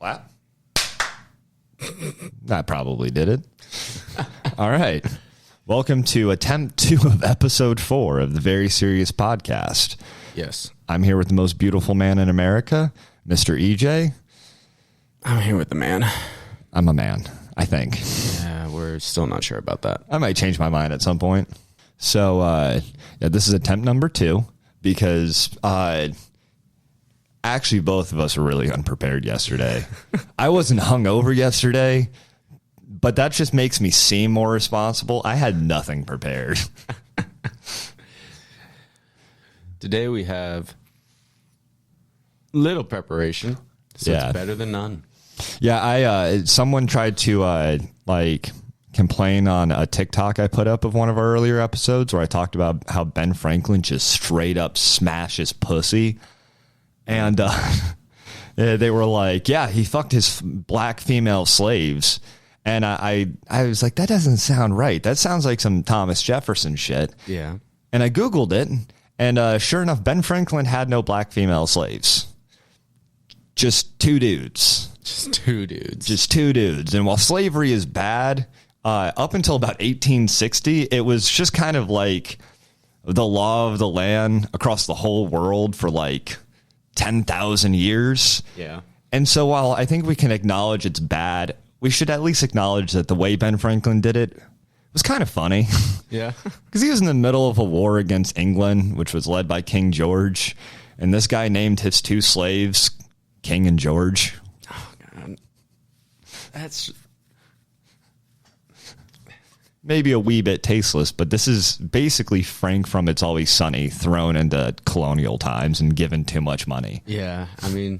Clap. That probably did it. All right. Welcome to attempt 2 of episode 4 of the Very Serious Podcast. Yes. I'm here with the most beautiful man in America, Mr. EJ. I'm here with the man. I'm a man, I think. Yeah, we're still not sure about that. I might change my mind at some point. So, yeah, this is attempt number 2 because actually both of us were really unprepared yesterday. I wasn't hungover yesterday, but that just makes me seem more responsible. I had nothing prepared. Today we have little preparation, so Yeah. it's better than none. Yeah, someone tried to complain on a TikTok I put up of one of our earlier episodes where I talked about how Ben Franklin just straight up smashes pussy. And they were like, yeah, he fucked his black female slaves. And I was like, that doesn't sound right. That sounds like some Thomas Jefferson shit. Yeah. And I Googled it. And sure enough, Ben Franklin had no black female slaves. Just 2 dudes. Just 2 dudes. Just 2 dudes. And while slavery is bad, up until about 1860, it was just kind of like the law of the land across the whole world for like 10,000 years. Yeah. And so while I think we can acknowledge it's bad, we should at least acknowledge that the way Ben Franklin did it was kind of funny. Yeah. Because he was in the middle of a war against England, which was led by King George. And this guy named his 2 slaves King and George. Oh, God. That's... Maybe a wee bit tasteless, but this is basically Frank from It's Always Sunny thrown into colonial times and given too much money. Yeah, I mean,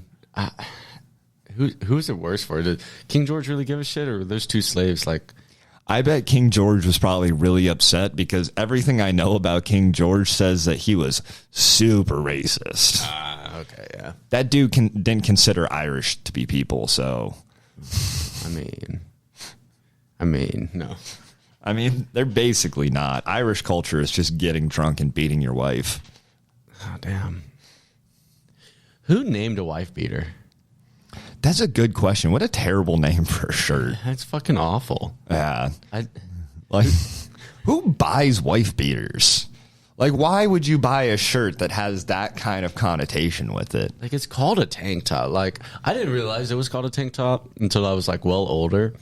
who's it worse for? Did King George really give a shit, or were those 2 slaves like... I bet King George was probably really upset because everything I know about King George says that he was super racist. Okay, yeah. That dude didn't consider Irish to be people, so... I mean, no. I mean, they're basically not. Irish culture is just getting drunk and beating your wife. Oh, damn. Who named a wife beater? That's a good question. What a terrible name for a shirt. That's fucking awful. Yeah. Like, who buys wife beaters? Like, why would you buy a shirt that has that kind of connotation with it? Like, it's called a tank top. Like, I didn't realize it was called a tank top until I was, like, well older.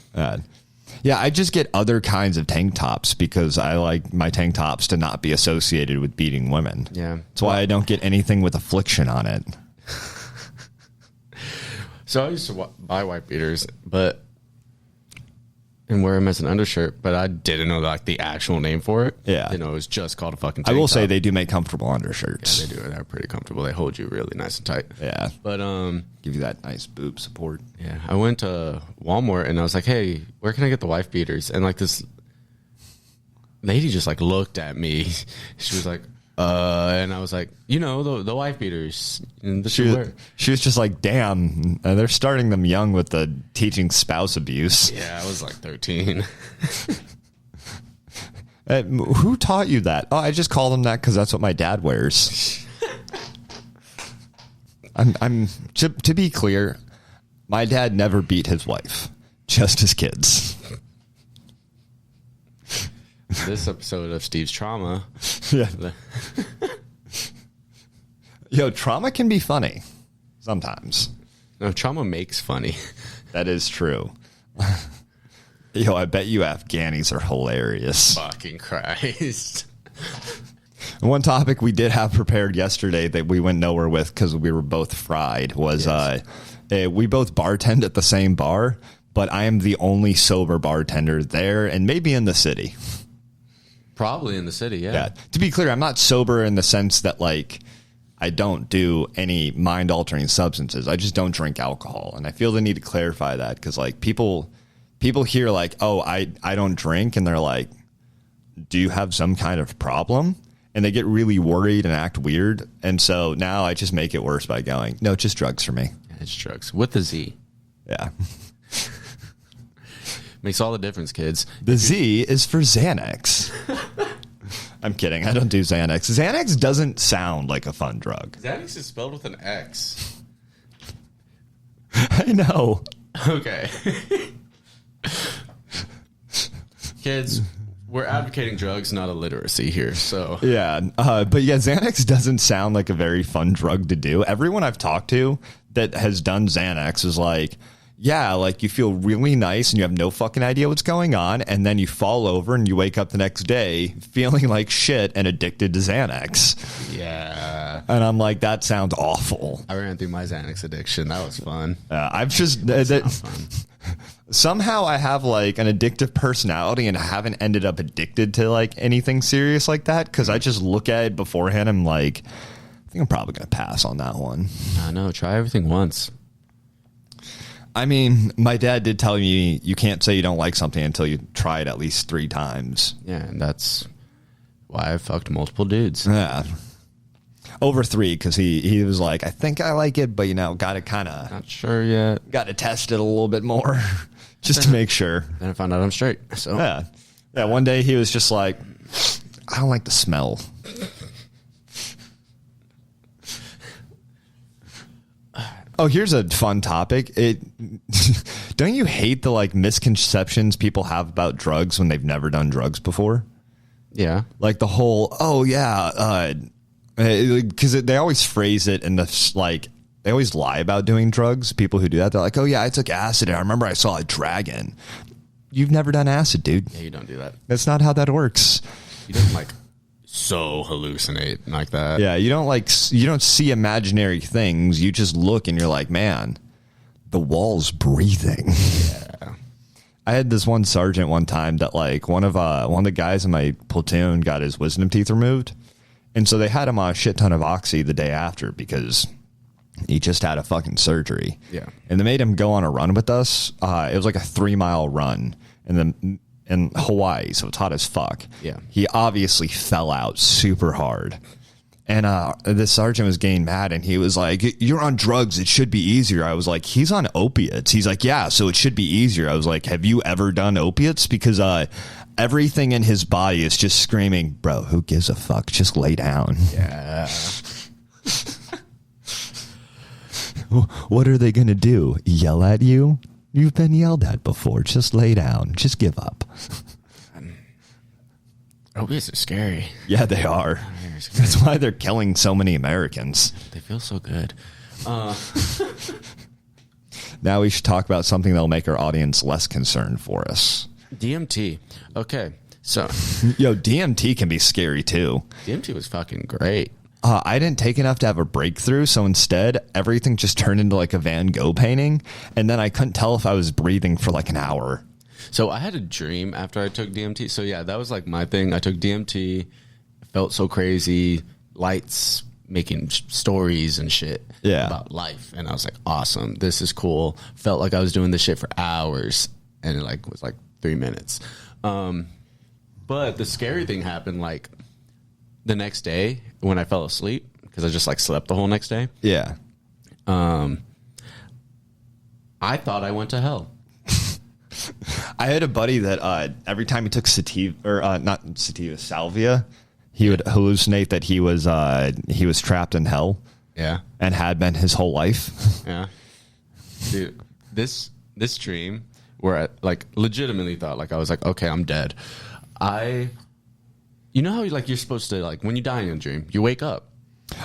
Yeah, I just get other kinds of tank tops because I like my tank tops to not be associated with beating women. Yeah. That's why I don't get anything with affliction on it. So I used to buy white beaters, and wear them as an undershirt, but I didn't know like the actual name for it. Yeah. You know, it was just called a fucking tank I will top. say they do make comfortable undershirts. Yeah, they do. They're pretty comfortable. They hold you really nice and tight. Yeah. But Give you that nice boob support. yeah, I went to Walmart and I was like, "Hey, where can I get the wife beaters?" And like this lady just like looked at me. She was like, and I was like, you know, the wife beaters. And She was just like, damn, they're starting them young with the teaching spouse abuse. Yeah, I was like 13. Who taught you that? Oh, I just call them that because that's what my dad wears. I'm to be clear, my dad never beat his wife, just his kids. This episode of Steve's Trauma. Yeah. Yo, trauma can be funny sometimes. No, trauma makes funny. That is true. Yo, I bet you Afghanis are hilarious. Fucking Christ. One topic we did have prepared yesterday that we went nowhere with because we were both fried was we both bartend at the same bar, but I am the only sober bartender there and maybe in the city. Probably in the city, Yeah. To be clear, I'm not sober in the sense that like I don't do any mind-altering substances. I just don't drink alcohol. And I feel the need to clarify that because like people hear like, oh, I don't drink. And they're like, do you have some kind of problem? And they get really worried and act weird. And so now I just make it worse by going, no, just drugs for me. It's drugs with the Z. Yeah. Makes all the difference, kids. The Z is for Xanax. I'm kidding. I don't do Xanax. Xanax doesn't sound like a fun drug. Xanax is spelled with an X. I know. Okay. Kids, we're advocating drugs, not illiteracy here. So Yeah. But yeah, Xanax doesn't sound like a very fun drug to do. Everyone I've talked to that has done Xanax is like, yeah, like you feel really nice and you have no fucking idea what's going on. And then you fall over and you wake up the next day feeling like shit and addicted to Xanax. yeah, And I'm like, that sounds awful. I ran through my Xanax addiction. That was fun. I've just Not fun. somehow I have like an addictive personality and I haven't ended up addicted to like anything serious like that because I just look at it beforehand. I'm like, I think I'm probably going to pass on that one. I know. Try everything once. I mean, my dad did tell me you can't say you don't like something until you try it at least 3 times. Yeah, and that's why I fucked multiple dudes. Yeah. Over 3 because he was like, I think I like it, but you know, got to kind of Not sure yet. got to test it a little bit more just to make sure. Then I found out I'm straight. So Yeah. Yeah. One day he was just like, I don't like the smell. Oh, here's a fun topic. Don't you hate the like misconceptions people have about drugs when they've never done drugs before? yeah, Like the whole, oh yeah, because they always phrase it in the like they always lie about doing drugs. People who do that, they're like, oh yeah, I took acid and I remember I saw a dragon. You've never done acid, dude. yeah, you don't do that. That's not how that works. You don't like so hallucinate like that. Yeah, you don't see imaginary things. You just look and you're like, man, the wall's breathing. Yeah. I had this one sergeant one time that like one of the guys in my platoon got his wisdom teeth removed, and so they had him on a shit ton of oxy the day after because he just had a fucking surgery. Yeah. And they made him go on a run with us. It was like a 3-mile run in Hawaii, so it's hot as fuck. Yeah. He obviously fell out super hard. And the sergeant was getting mad, and he was like, you're on drugs. It should be easier. I was like, he's on opiates. He's like, yeah, so it should be easier. I was like, have you ever done opiates? Because everything in his body is just screaming, bro, who gives a fuck? Just lay down. Yeah. What are they going to do? Yell at you? You've been yelled at before. Just lay down. Just give up. Opiates are scary. Yeah, they are. That's why they're killing so many Americans. They feel so good. Now we should talk about something that'll make our audience less concerned for us. DMT. Okay, so Yo, DMT can be scary too. DMT was fucking great. I didn't take enough to have a breakthrough, so instead everything just turned into like a Van Gogh painting, and then I couldn't tell if I was breathing for like an hour. So I had a dream after I took DMT. So yeah, that was like my thing. I took DMT, felt so crazy, lights, making stories and shit about life, and I was like, awesome, this is cool. Felt like I was doing this shit for hours, and it like was like 3 minutes. But the scary thing happened like the next day when I fell asleep, because I just like slept the whole next day. Yeah. I thought I went to hell. I had a buddy that every time he took sativa, or not sativa, salvia, he would hallucinate that he was trapped in hell. Yeah. And had been his whole life. Yeah. Dude, this dream where I like legitimately thought like I was like, okay, I'm dead. You know how like you're supposed to like when you die in a dream, you wake up.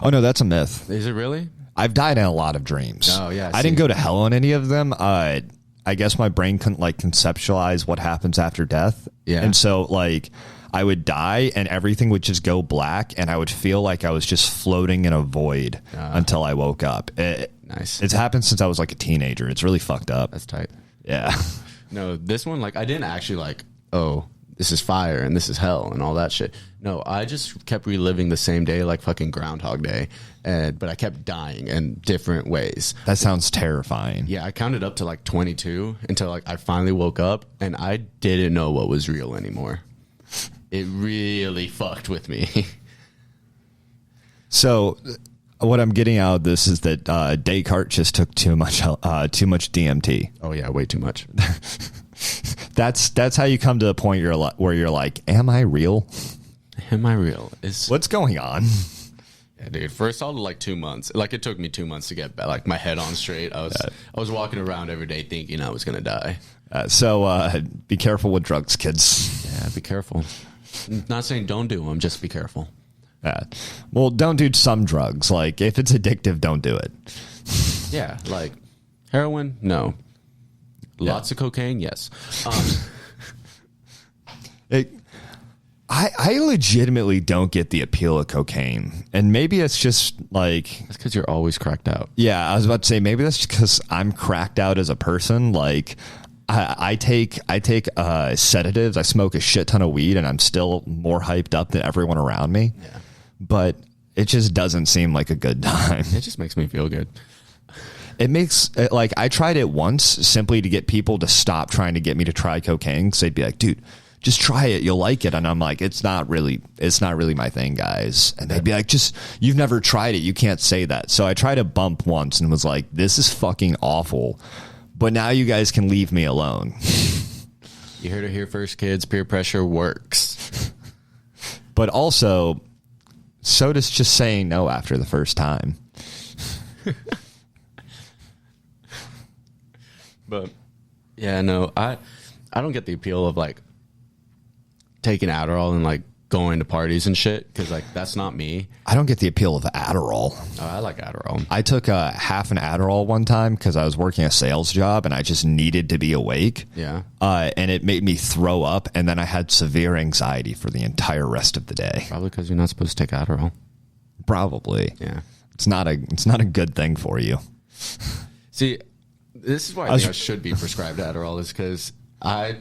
Oh no, that's a myth. Is it really? I've died in a lot of dreams. Oh yeah. I didn't go to hell on any of them. I guess my brain couldn't like conceptualize what happens after death. Yeah. And so like I would die and everything would just go black and I would feel like I was just floating in a void until I woke up. Nice. It's happened since I was like a teenager. It's really fucked up. That's tight. Yeah. No, this one like I didn't actually like, oh, this is fire and this is hell and all that shit. No, I just kept reliving the same day like fucking Groundhog Day, but I kept dying in different ways. That sounds terrifying. Yeah, I counted up to like 22 until like I finally woke up and I didn't know what was real anymore. It really fucked with me. So what I'm getting out of this is that Descartes just took too much DMT. Oh yeah, way too much. That's how you come to a point where you're like, am I real? Am I real? What's going on? Yeah, dude. For a solid like 2 months, like it took me 2 months to get back, like my head on straight. I was walking around every day thinking I was gonna die. So be careful with drugs, kids. Yeah, be careful. Not saying don't do them, just be careful. Well, don't do some drugs. Like if it's addictive, don't do it. Yeah, like heroin, no. Lots of cocaine, yes. I legitimately don't get the appeal of cocaine. And maybe it's just like... That's because you're always cracked out. Yeah, I was about to say, maybe that's because I'm cracked out as a person. Like, I take sedatives. I smoke a shit ton of weed, and I'm still more hyped up than everyone around me. Yeah. But it just doesn't seem like a good time. It just makes me feel good. It makes, like, I tried it once simply to get people to stop trying to get me to try cocaine. Because they'd be like, dude, just try it, you'll like it. And I'm like, it's not really my thing, guys. And they'd be like, you've never tried it, you can't say that. So I tried a bump once and was like, this is fucking awful, but now you guys can leave me alone. You heard it here first, kids. Peer pressure works. But also, so does just saying no after the first time. But yeah, no, I don't get the appeal of like taking Adderall and like going to parties and shit, because like that's not me. I don't get the appeal of Adderall. Oh, I like Adderall. I took half an Adderall one time because I was working a sales job and I just needed to be awake. Yeah. And it made me throw up, and then I had severe anxiety for the entire rest of the day. Probably because you're not supposed to take Adderall. Probably. Yeah. It's not a good thing for you. See, this is why I think I should be prescribed Adderall, is because I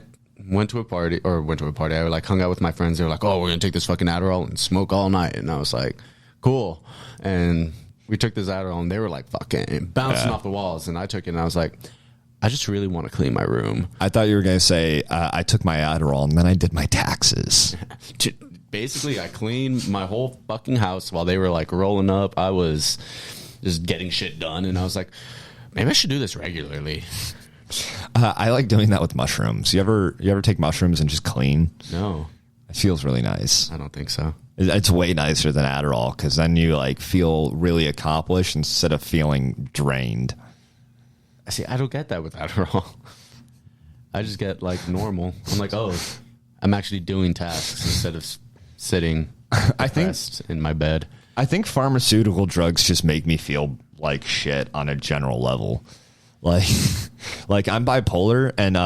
went to a party. I like hung out with my friends. They were like, "Oh, we're gonna take this fucking Adderall and smoke all night," and I was like, "Cool." And we took this Adderall, and they were like fucking bouncing off the walls. And I took it, and I was like, I just really want to clean my room. I thought you were gonna say I took my Adderall and then I did my taxes. Basically, I cleaned my whole fucking house while they were like rolling up. I was just getting shit done, and I was like, maybe I should do this regularly. I like doing that with mushrooms. You ever take mushrooms and just clean? No. It feels really nice. I don't think so. It's way nicer than Adderall, because then you like feel really accomplished instead of feeling drained. See, I don't get that with Adderall. I just get like normal. I'm like, oh, I'm actually doing tasks instead of sitting in my bed. I think pharmaceutical drugs just make me feel like shit on a general level. Like I'm bipolar, and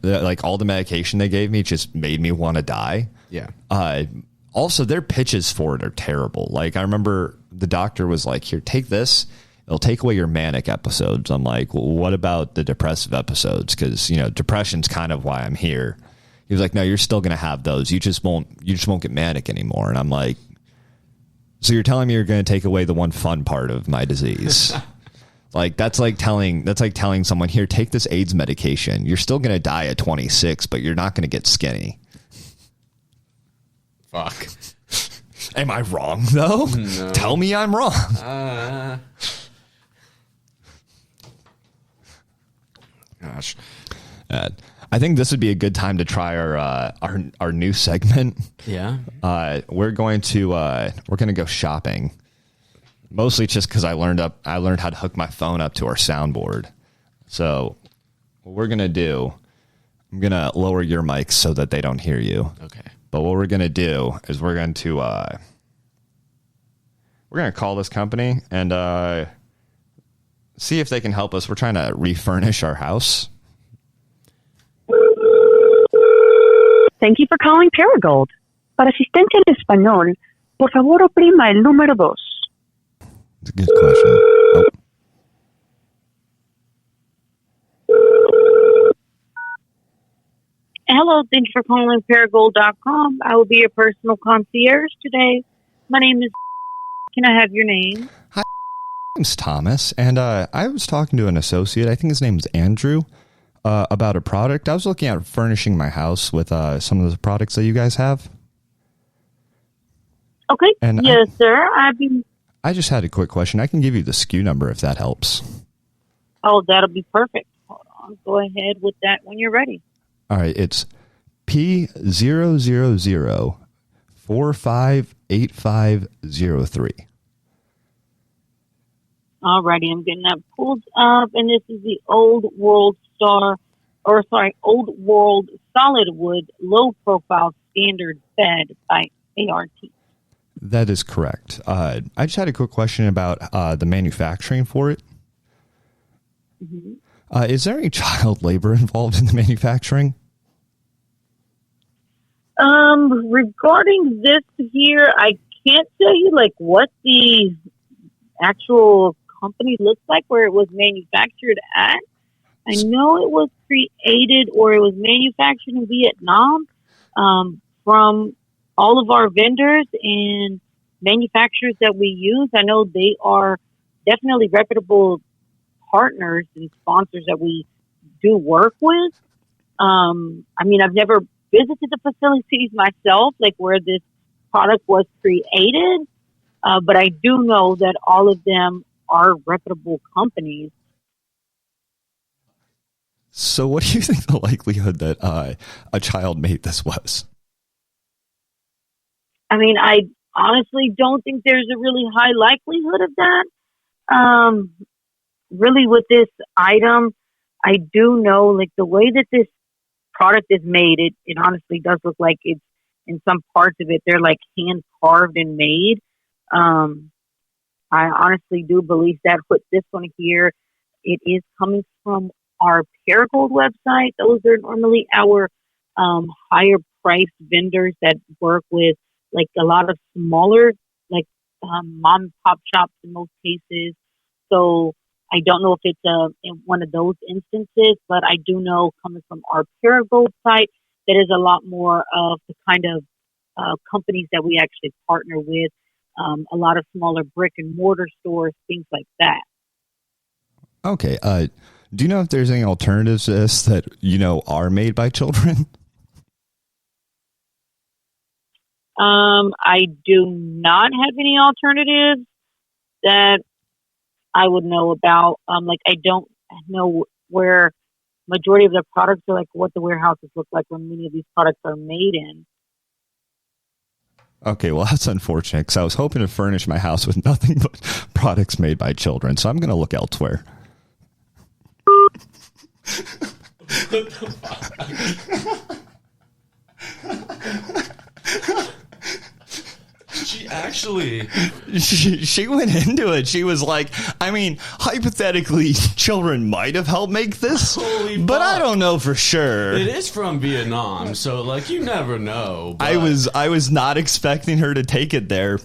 like all the medication they gave me just made me want to die. Yeah. Also, their pitches for it are terrible. Like I remember the doctor was like, "Here, take this. It'll take away your manic episodes." I'm like, "Well, what about the depressive episodes? Because depression's kind of why I'm here." He was like, "No, you're still gonna have those. You just won't get manic anymore." And I'm like, "So you're telling me you're gonna take away the one fun part of my disease?" Like that's like telling someone, "Here, take this AIDS medication. You're still gonna die at 26, but you're not gonna get skinny." Fuck. Am I wrong though? No. Tell me I'm wrong. Gosh. I think this would be a good time to try our new segment. Yeah. We're going to go shopping. Mostly just because I learned how to hook my phone up to our soundboard. So what we're gonna do, I'm gonna lower your mics so that they don't hear you. Okay. But what we're gonna do is we're gonna call this company and see if they can help us. We're trying to refurnish our house. Thank you for calling Paragold. Para asistencia en español, por favor oprima el número 2. It's a good question. Oh. Hello, thank you for calling Paragold.com. I will be your personal concierge today. My name is... Can I have your name? Hi, my name's Thomas, and I was talking to an associate. I think his name's Andrew. About a product. I was looking at furnishing my house with some of the products that you guys have. Okay. And yes, sir. I just had a quick question. I can give you the SKU number if that helps. Oh, that'll be perfect. Hold on. Go ahead with that when you're ready. All right. It's P000 458503. Alrighty, I'm getting that pulled up, and this is the Old World Solid Wood Low Profile Standard Bed by ART. That is correct. I just had a quick question about the manufacturing for it. Mm-hmm. Is there any child labor involved in the manufacturing? Regarding this here, I can't tell you like what the actual company looks like where it was manufactured at. I know it was created or it was manufactured in Vietnam from all of our vendors and manufacturers that we use. I know they are definitely reputable partners and sponsors that we do work with. I mean, I've never visited the facilities myself, like where this product was created, but I do know that all of them are reputable companies. So what do you think the likelihood that a child made this was? I mean, I honestly don't think there's a really high likelihood of that. Really with this item, I do know like the way that this product is made, it honestly does look like it's in some parts of it, they're like hand carved and made. I honestly do believe that with this one here, it is coming from our Paragold website. Those are normally our higher priced vendors that work with like a lot of smaller, like mom and pop shops in most cases. So I don't know if it's in one of those instances, but I do know coming from our Paragold site, that is a lot more of the kind of companies that we actually partner with. A lot of smaller brick and mortar stores, things like that. Okay. Do you know if there's any alternatives to this that, you know, are made by children? I do not have any alternatives that I would know about. Like I don't know where majority of the products are, like what the warehouses look like when many of these products are made in. Okay, well, that's unfortunate because I was hoping to furnish my house with nothing but products made by children, so I'm going to look elsewhere. What the fuck? She actually... She went into it. She was like, I mean, hypothetically, children might have helped make this, Holy but fuck. I don't know for sure. It is from Vietnam, so, like, you never know. But... I was not expecting her to take it there.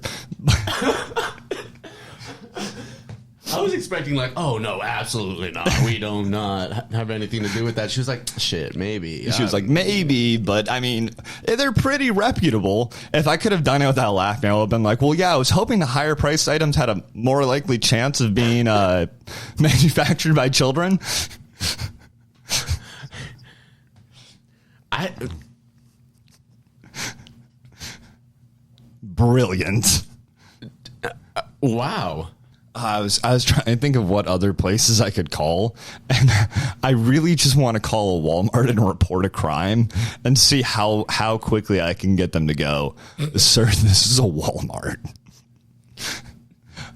I was expecting, like, oh, no, absolutely not. We do not have anything to do with that. She was like, shit, maybe. She was like, maybe, but I mean, they're pretty reputable. If I could have done it without laughing, I would have been like, well, yeah, I was hoping the higher priced items had a more likely chance of being manufactured by children. Brilliant. Wow. I was trying to think of what other places I could call, and I really just want to call a Walmart and report a crime and see how quickly I can get them to go, sir, this is a Walmart.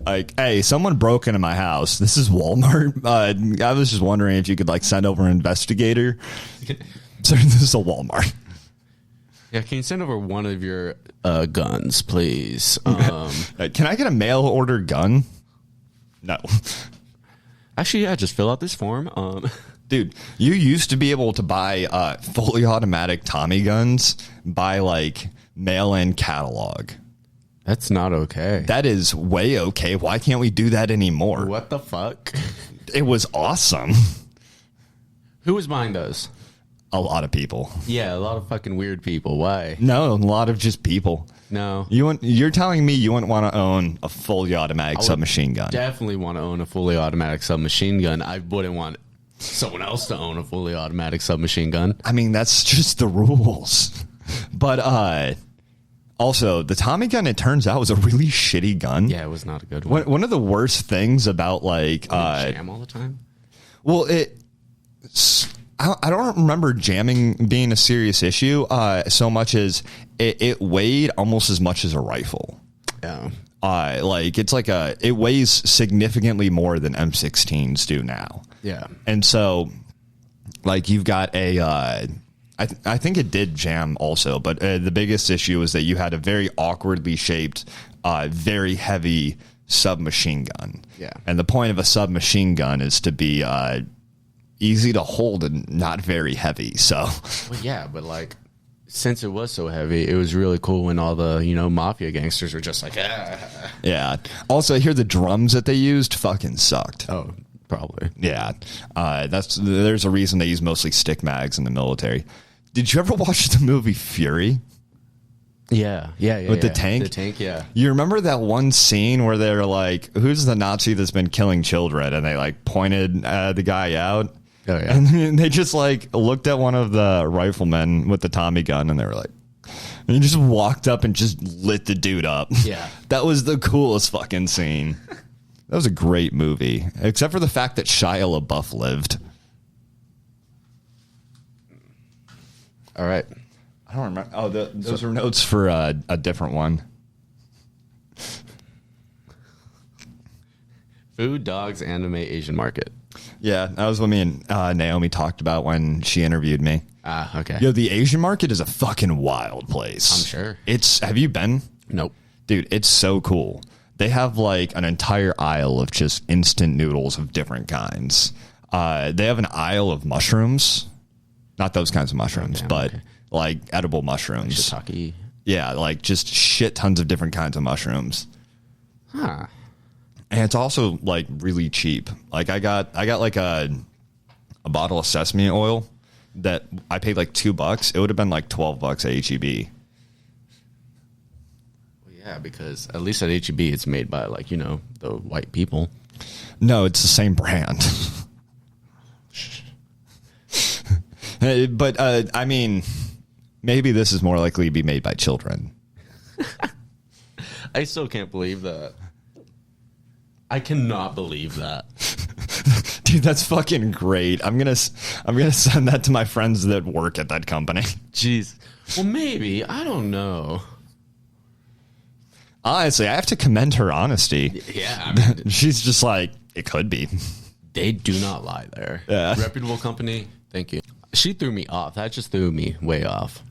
Like, hey, someone broke into my house. This is Walmart. I was just wondering if you could like send over an investigator. Sir, this is a Walmart. Yeah, can you send over one of your guns, please? Can I get a mail order gun? No. Actually, yeah, just fill out this form. Dude, you used to be able to buy fully automatic Tommy guns by like mail-in catalog. That's not okay. That is way okay. Why can't we do that anymore? What the fuck? It was awesome. Who was buying those? A lot of people. Yeah, a lot of fucking weird people. Why? No, a lot of just people. No. You're telling me you wouldn't want to own a fully automatic submachine gun? Definitely want to own a fully automatic submachine gun. I wouldn't want someone else to own a fully automatic submachine gun. I mean, that's just the rules. But also, the Tommy gun, it turns out, was a really shitty gun. Yeah, it was not a good one. One of the worst things about like jam all the time. well, I don't remember jamming being a serious issue so much as it weighed almost as much as a rifle. Yeah. Like it's like it weighs significantly more than M16s do now. Yeah. And so like you've got a I think it did jam also, but the biggest issue is that you had a very awkwardly shaped, very heavy submachine gun. Yeah. And the point of a submachine gun is to be easy to hold and not very heavy. So, Well, yeah, but like, since it was so heavy, it was really cool when all the, mafia gangsters were just like, ah. yeah. Also, I hear the drums that they used fucking sucked. Oh, probably. Yeah. There's a reason they use mostly stick mags in the military. Did you ever watch the movie Fury? Yeah. With the tank? The tank, yeah. You remember that one scene where they're like, who's the Nazi that's been killing children? And they like pointed the guy out. Oh, yeah. And they just like looked at one of the riflemen with the Tommy gun and they were like, and he just walked up and just lit the dude up. Yeah. That was the coolest fucking scene. That was a great movie, except for the fact that Shia LaBeouf lived. All right. I don't remember. Oh, those were notes for a different one. Food, dogs, anime, Asian market. Yeah, that was what me and Naomi talked about when she interviewed me. Ah, okay. Yo, the Asian market is a fucking wild place. I'm sure. Have you been? Nope. Dude, it's so cool. They have like an entire aisle of just instant noodles of different kinds. They have an aisle of mushrooms. Not those kinds of mushrooms, but like edible mushrooms. Shiitake. Yeah, like just shit tons of different kinds of mushrooms. Huh. And it's also like really cheap. Like I got like a bottle of sesame oil that I paid like $2. It would have been like $12 at HEB. Well, yeah, because at least at HEB it's made by like, the white people. No, it's the same brand. But I mean, maybe this is more likely to be made by children. I still can't believe that. I cannot believe that. Dude, that's fucking great. I'm gonna send that to my friends that work at that company. Jeez. Well, maybe. I don't know. Honestly, I have to commend her honesty. Yeah. I mean, She's just like, it could be. they do not lie there. Yeah. Reputable company. Thank you. She threw me off. That just threw me way off.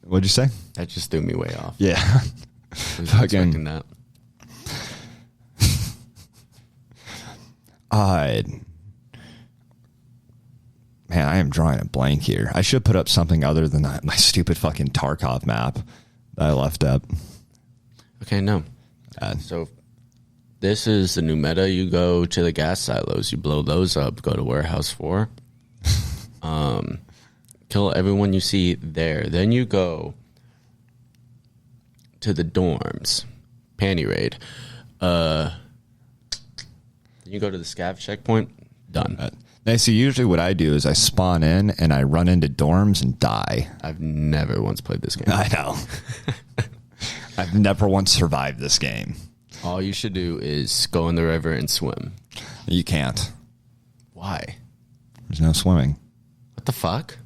What'd you say? That just threw me way off. Yeah. I was expecting that. Man, I am drawing a blank here. I should put up something other than my stupid fucking Tarkov map that I left up. Okay, no. So this is the new meta. You go to the gas silos. You blow those up. Go to warehouse 4. Kill everyone you see there. Then you go to the dorms. Panty raid. Then you go to the scav checkpoint. Done. Now, see, usually what I do is I spawn in and I run into dorms and die. I've never once played this game. I know. I've never once survived this game. All you should do is go in the river and swim. You can't. Why? There's no swimming. What the fuck?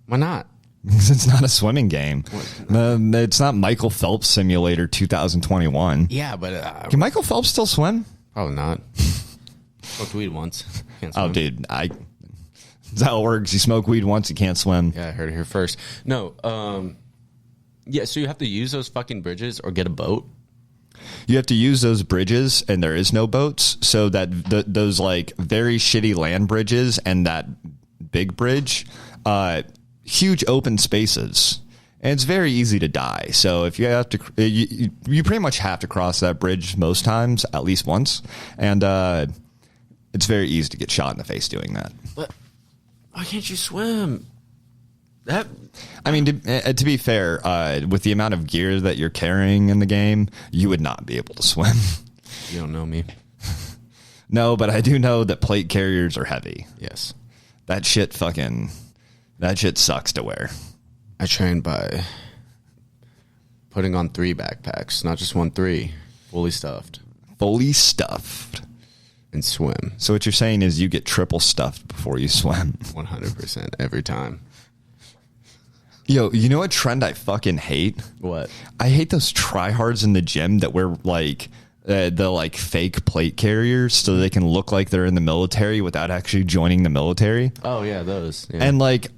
Why not? Because it's not a swimming game. It's not Michael Phelps Simulator 2021. Yeah, but... Can Michael Phelps still swim? Probably not. Smoked weed once. Can't swim. Oh, dude. That's how it works. You smoke weed once, you can't swim. Yeah, I heard it here first. No, yeah, so you have to use those fucking bridges or get a boat? You have to use those bridges, and there is no boats, so that those like very shitty land bridges and that big bridge, huge open spaces, and it's very easy to die. So if you have to, you pretty much have to cross that bridge most times, at least once, and it's very easy to get shot in the face doing that. But why can't you swim? I mean, to be fair, with the amount of gear that you're carrying in the game, you would not be able to swim. You don't know me. No, but I do know that plate carriers are heavy. Yes. That shit sucks to wear. I trained by putting on 3 backpacks, not just 3, fully stuffed. Fully stuffed. and swim. So what you're saying is you get triple stuffed before you swim. 100% every time. Yo, you know what trend I fucking hate? What? I hate those tryhards in the gym that wear like the like fake plate carriers so they can look like they're in the military without actually joining the military. Oh yeah, those. Yeah. And like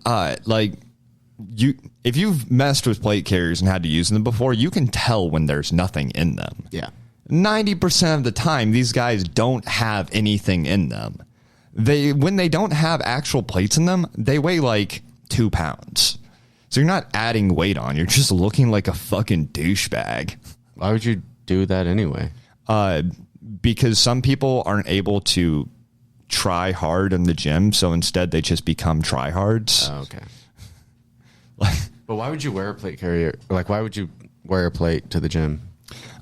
you, if you've messed with plate carriers and had to use them before, you can tell when there's nothing in them. Yeah. 90% of the time, these guys don't have anything in them. When they don't have actual plates in them, they weigh like 2 pounds. So you're not adding weight on. You're just looking like a fucking douchebag. Why would you do that anyway? Because some people aren't able to try hard in the gym, so instead they just become tryhards. Oh, okay. But why would you wear a plate carrier? Like, why would you wear a plate to the gym?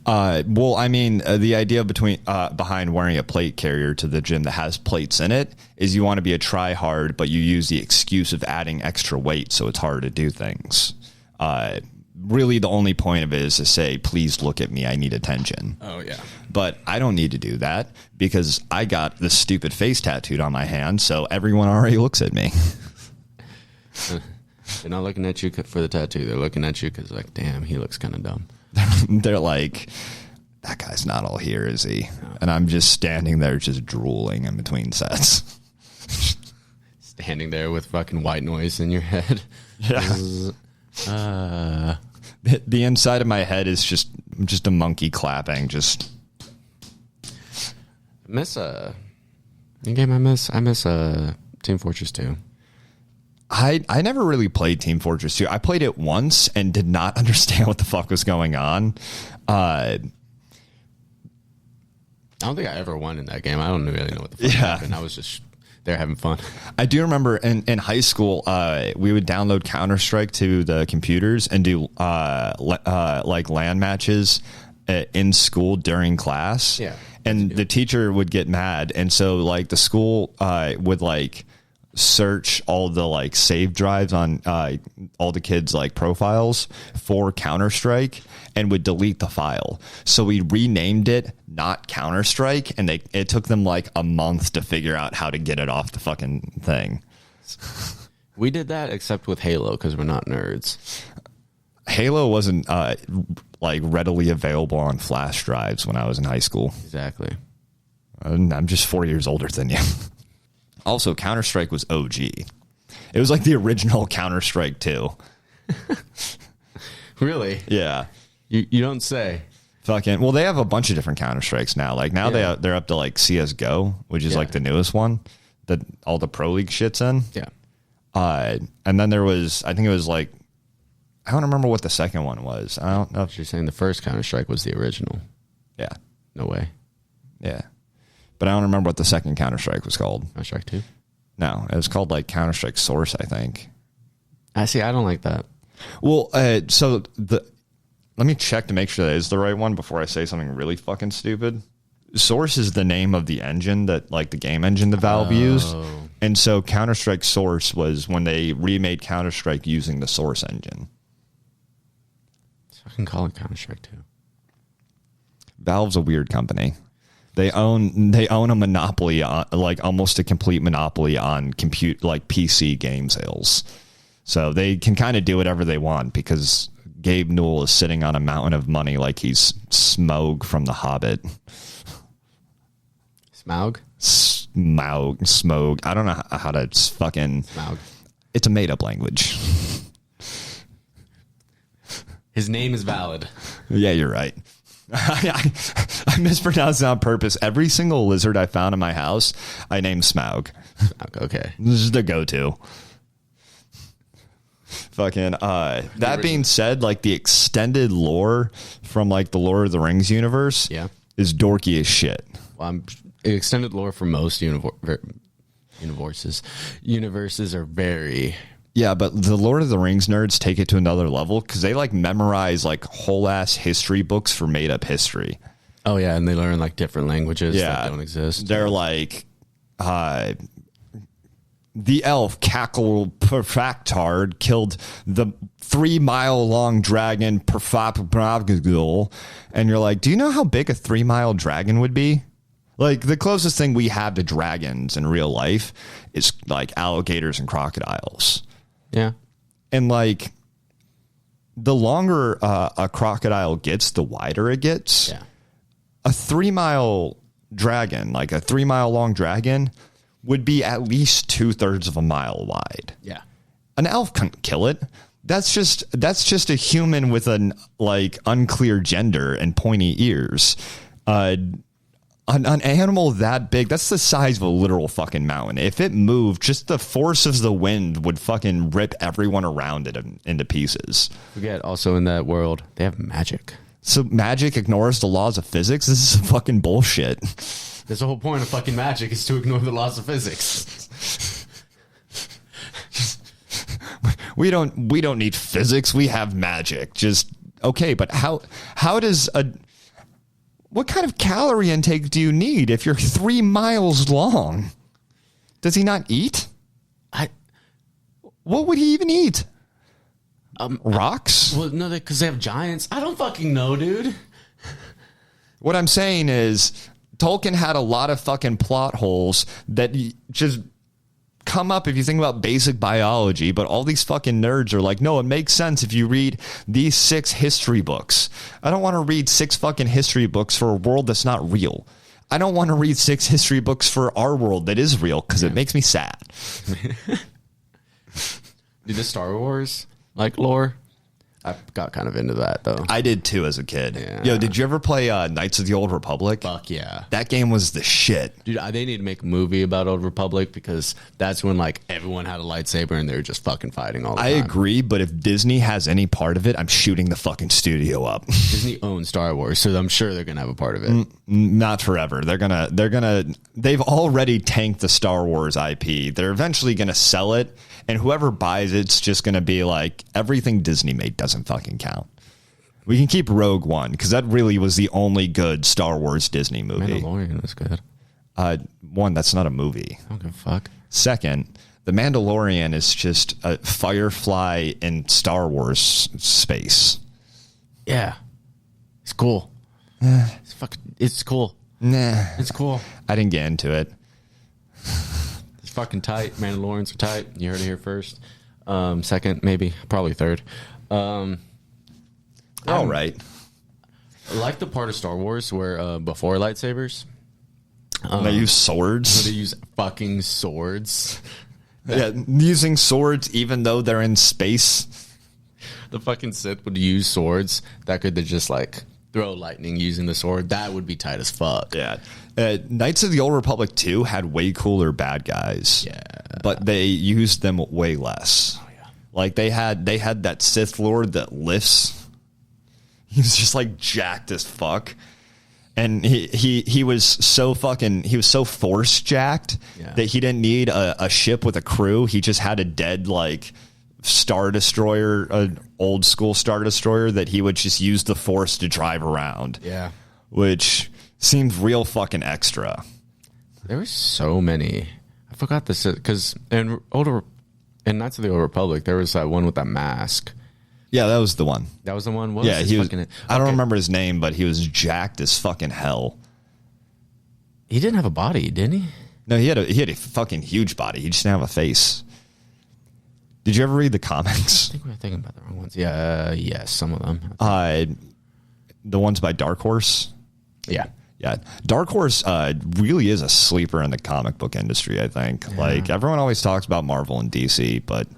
Well, I mean, the idea behind wearing a plate carrier to the gym that has plates in it is you want to be a try-hard, but you use the excuse of adding extra weight, so it's hard to do things. Really, the only point of it is to say, please look at me, I need attention. Oh, yeah. But I don't need to do that because I got this stupid face tattooed on my hand, so everyone already looks at me. They're not looking at you for the tattoo. They're looking at you because, like, damn, he looks kind of dumb. They're like, that guy's not all here, is he? And I'm just standing there just drooling in between sets. Standing there with fucking white noise in your head. Yeah. The inside of my head is just a monkey clapping. Just you game I miss Team Fortress 2. I never really played Team Fortress 2. I played it once and did not understand what the fuck was going on. I don't think I ever won in that game. I don't really know what the fuck happened. I was just there having fun. I do remember in high school, we would download Counter-Strike to the computers and do like LAN matches in school during class. Yeah. And the teacher would get mad. And so like the school would like search all the like save drives on all the kids like profiles for Counter-Strike and would delete the file. So we renamed it not Counter-Strike, and it took them like a month to figure out how to get it off the fucking thing. We did that except with Halo because we're not nerds. Halo wasn't like readily available on flash drives when I was in high school. Exactly. I'm just 4 years older than you. Also, Counter-Strike was OG. It was like the original Counter-Strike 2. Really? Yeah. You don't say. Fucking well, they have a bunch of different Counter-Strikes now. Like now they're up to like CS:GO, which is like the newest one that all the Pro League shit's in. Yeah. And then there was, I think it was like, I don't remember what the second one was. I don't know. You're saying the first Counter-Strike was the original. Yeah. No way. Yeah. But I don't remember what the second Counter-Strike was called. Counter-Strike 2? No, it was called like Counter-Strike Source, I think. I don't like that. Well, so let me check to make sure that is the right one before I say something really fucking stupid. Source is the name of the engine that, like the game engine that Valve used. And so Counter-Strike Source was when they remade Counter-Strike using the Source engine. So I can call it Counter-Strike 2. Valve's a weird company. They own a monopoly on, like almost a complete monopoly on PC game sales. So they can kind of do whatever they want because Gabe Newell is sitting on a mountain of money like he's Smaug from The Hobbit. Smaug? Smaug. I don't know how to fucking... Smaug. It's a made-up language. His name is valid. Yeah, you're right. I mispronounced it on purpose. Every single lizard I found in my house, I named Smaug. Okay. This is the go-to. Fucking, that being said, like the extended lore from like the Lord of the Rings universe is dorky as shit. Well, extended lore for most universes are very... Yeah, but the Lord of the Rings nerds take it to another level because they like memorize like whole ass history books for made up history. Oh yeah, and they learn like different languages that don't exist. They're like, the elf Cackle Perfactard killed the 3-mile-long dragon Perfapagul, and you're like, do you know how big a 3-mile dragon would be? Like, the closest thing we have to dragons in real life is, like, alligators and crocodiles. Yeah. And, like, the longer a crocodile gets, the wider it gets. Yeah. A 3-mile dragon, like a 3-mile long dragon, would be at least 2/3 of a mile wide. Yeah. An elf couldn't kill it. That's just a human with an, like, unclear gender and pointy ears. An animal that big, that's the size of a literal fucking mountain. If it moved, just the force of the wind would fucking rip everyone around it into pieces. Forget, also in that world, they have magic. So magic ignores the laws of physics? This is fucking bullshit. That's the whole point of fucking magic, is to ignore the laws of physics. We don't need physics. We have magic. Just okay, but how does what kind of calorie intake do you need if you're 3 miles long? Does he not eat? What would he even eat? Rocks? Well, no, because they have giants. I don't fucking know, dude. What I'm saying is Tolkien had a lot of fucking plot holes that just come up if you think about basic biology, but all these fucking nerds are like, no, it makes sense if you read these 6 history books. I don't want to read 6 fucking history books for a world that's not real. I don't want to read 6 history books for our world that is real because it makes me sad. Dude, the Star Wars, like, lore, I got kind of into that, though. I did too as a kid. Yeah. Yo, did you ever play Knights of the Old Republic? Fuck yeah. That game was the shit. Dude, they need to make a movie about Old Republic, because that's when, like, everyone had a lightsaber and they were just fucking fighting all the time. I agree, but if Disney has any part of it, I'm shooting the fucking studio up. Disney owns Star Wars, so I'm sure they're gonna have a part of it. Not forever. They've already tanked the Star Wars IP. They're eventually gonna sell it, and whoever buys it's just gonna be like, everything Disney made doesn't fucking count. We can keep Rogue One, because that really was the only good Star Wars Disney movie. Mandalorian was good. One, that's not a movie. I don't give a fuck. Second, The Mandalorian is just a Firefly in Star Wars space. Yeah. It's cool. It's cool. Nah. It's cool. I didn't get into it. It's fucking tight. Mandalorians are tight. You heard it here first. Second, maybe. Probably third. All right. I like the part of Star Wars where before lightsabers, They use swords. they use fucking swords. Yeah, using swords even though they're in space. The fucking Sith would use swords that could just, like, throw lightning using the sword. That would be tight as fuck. Yeah. Knights of the Old Republic 2 had way cooler bad guys. Yeah. But they used them way less. Oh, yeah. Like, they had that Sith Lord that lifts. He was just, like, jacked as fuck. And he was so force jacked that he didn't need a ship with a crew. He just had a dead, like, Star Destroyer, an old school Star Destroyer that he would just use the force to drive around. Yeah. Which seems real fucking extra. There were so many. I forgot this, because in Knights of the Old Republic, there was that one with that mask. Yeah, that was the one. That was the one? What Yeah, was he was. fucking, I don't remember his name, but he was jacked as fucking hell. He didn't have a body, didn't he? No, he had a fucking huge body. He just didn't have a face. Did you ever read the comics? I think we were thinking about the wrong ones. Yeah, yes, some of them. The ones by Dark Horse. Yeah. Yeah, Dark Horse really is a sleeper in the comic book industry, I think. Yeah. Like, everyone always talks about Marvel and DC, but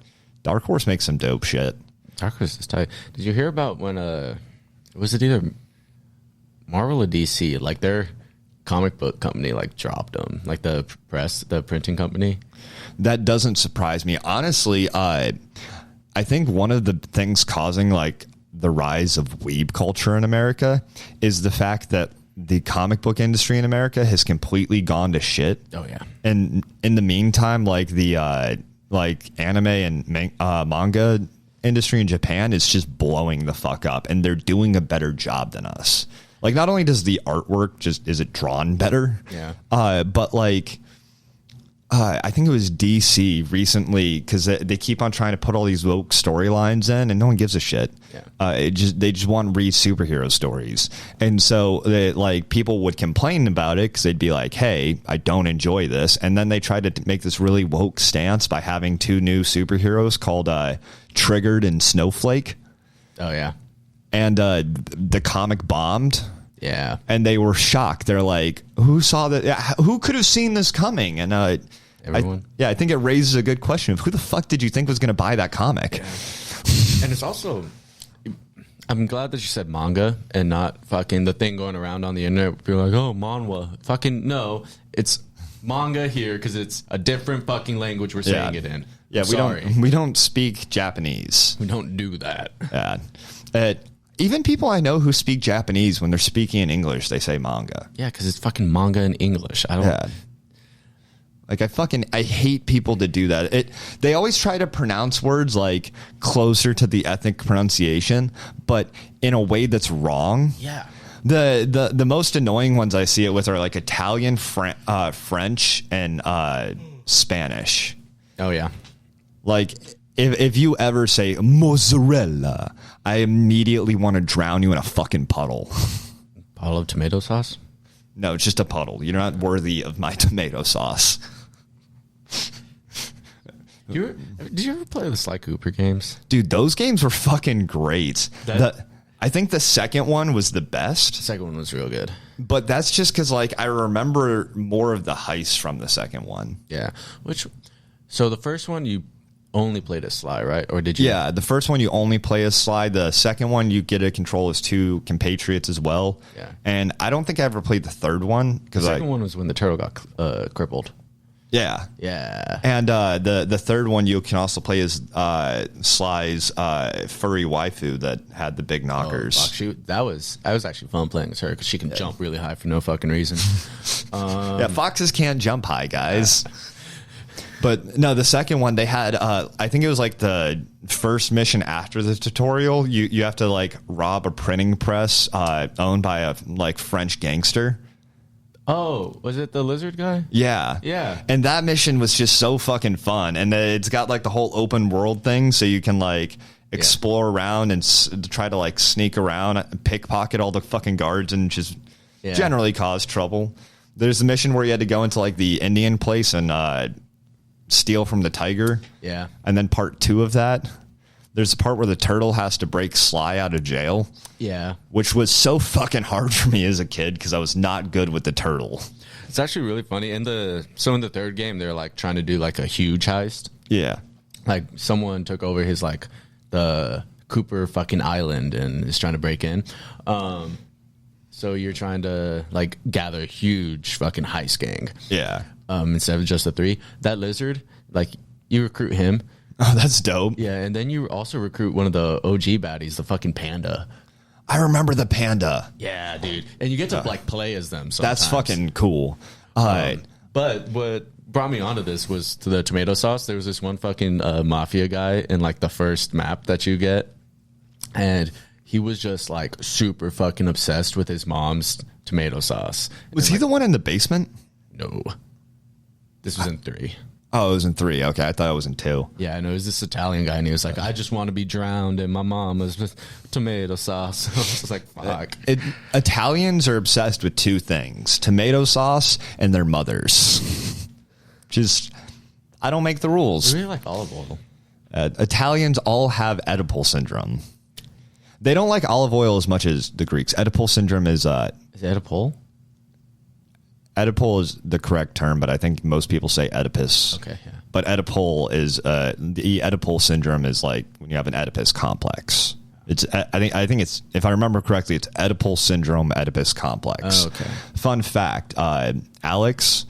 Dark Horse makes some dope shit. Dark Horse is tight. Did you hear about when was it either Marvel or DC? Like, their comic book company, like, dropped them, like the printing company. That doesn't surprise me, honestly. I think one of the things causing, like, the rise of weeb culture in America is the fact that the comic book industry in America has completely gone to shit. Oh yeah. And in the meantime, like, the like anime and manga industry in Japan is just blowing the fuck up, and they're doing a better job than us. Like, not only does the artwork is it drawn better, yeah, but, like, I think it was DC recently, because they keep on trying to put all these woke storylines in, and no one gives a shit. Yeah. They just want to read superhero stories, and so like people would complain about it because they'd be like, "Hey, I don't enjoy this," and then they tried to make this really woke stance by having 2 new superheroes called Triggered and Snowflake. Oh yeah, and the comic bombed. Yeah, and they were shocked. They're like, "Who saw that? Who could have seen this coming?" And everyone. I think it raises a good question of who the fuck did you think was going to buy that comic? Yeah. And it's also, I'm glad that you said manga and not fucking the thing going around on the internet. People are like, oh, manhwa. Fucking no, it's manga here because it's a different fucking language we're saying it in. Yeah, we don't speak Japanese. We don't do that. Yeah. Even people I know who speak Japanese, when they're speaking in English, they say manga. Yeah, because it's fucking manga in English. I don't. Yeah. Like I hate people that do that. They always try to pronounce words like closer to the ethnic pronunciation, but in a way that's wrong. Yeah. The most annoying ones I see it with are like Italian, French, and Spanish. Oh yeah. Like if you ever say mozzarella, I immediately want to drown you in a fucking puddle. Puddle of tomato sauce? No, it's just a puddle. You're not worthy of my tomato sauce. Did you ever play the Sly Cooper games? Dude, those games were fucking great. I think the second one was the best. The second one was real good. But that's just because, like, I remember more of the heist from the second one. Yeah. So the first one you only played as Sly, right? Or did you? Yeah, the first one you only play as Sly. The second one you get to control as 2 compatriots as well. Yeah. And I don't think I ever played the third one. The second one was when the turtle got crippled. Yeah. Yeah. And the third one you can also play as Sly's furry waifu that had the big knockers. Oh, that was actually fun playing as her because she can jump really high for no fucking reason. Yeah, foxes can't jump high, guys. Yeah. But no, the second one they had, I think it was like the first mission after the tutorial. You have to like rob a printing press owned by a like French gangster. Oh, was it the lizard guy? Yeah. Yeah. And that mission was just so fucking fun. And it's got like the whole open world thing. So you can like explore around and try to like sneak around, pickpocket all the fucking guards and just generally cause trouble. There's a mission where you had to go into like the Indian place and steal from the tiger. Yeah. And then part 2 of that, there's a part where the turtle has to break Sly out of jail. Yeah. Which was so fucking hard for me as a kid because I was not good with the turtle. It's actually really funny. In the third game, they're like trying to do like a huge heist. Yeah. Like someone took over his like the Cooper fucking island and is trying to break in. So you're trying to like gather a huge fucking heist gang. Yeah. Instead of just the 3. That lizard, like you recruit him. Oh, that's dope. Yeah, and then you also recruit one of the OG baddies, the fucking panda. I remember the panda. Yeah, dude. And you get to like play as them sometimes. That's fucking cool. But what brought me onto this was to the tomato sauce. There was this one fucking mafia guy in like the first map that you get. And he was just like super fucking obsessed with his mom's tomato sauce. Was he the one in the basement? No. This was in 3. Oh, it was in 3. Okay, I thought it was in 2. Yeah, no, it was this Italian guy, and he was like, I just want to be drowned in my mama's tomato sauce. I was just like, fuck. Italians are obsessed with 2 things, tomato sauce and their mothers. Just, I don't make the rules. I really like olive oil. Italians all have Oedipal syndrome. They don't like olive oil as much as the Greeks. Oedipal syndrome is... Is it Oedipal? Oedipal is the correct term, but I think most people say Oedipus. Okay, yeah. But Oedipal is the Oedipal syndrome is like when you have an Oedipus complex. It's I think it's, if I remember correctly, it's Oedipal syndrome, Oedipus complex. Oh, okay. Fun fact: Alex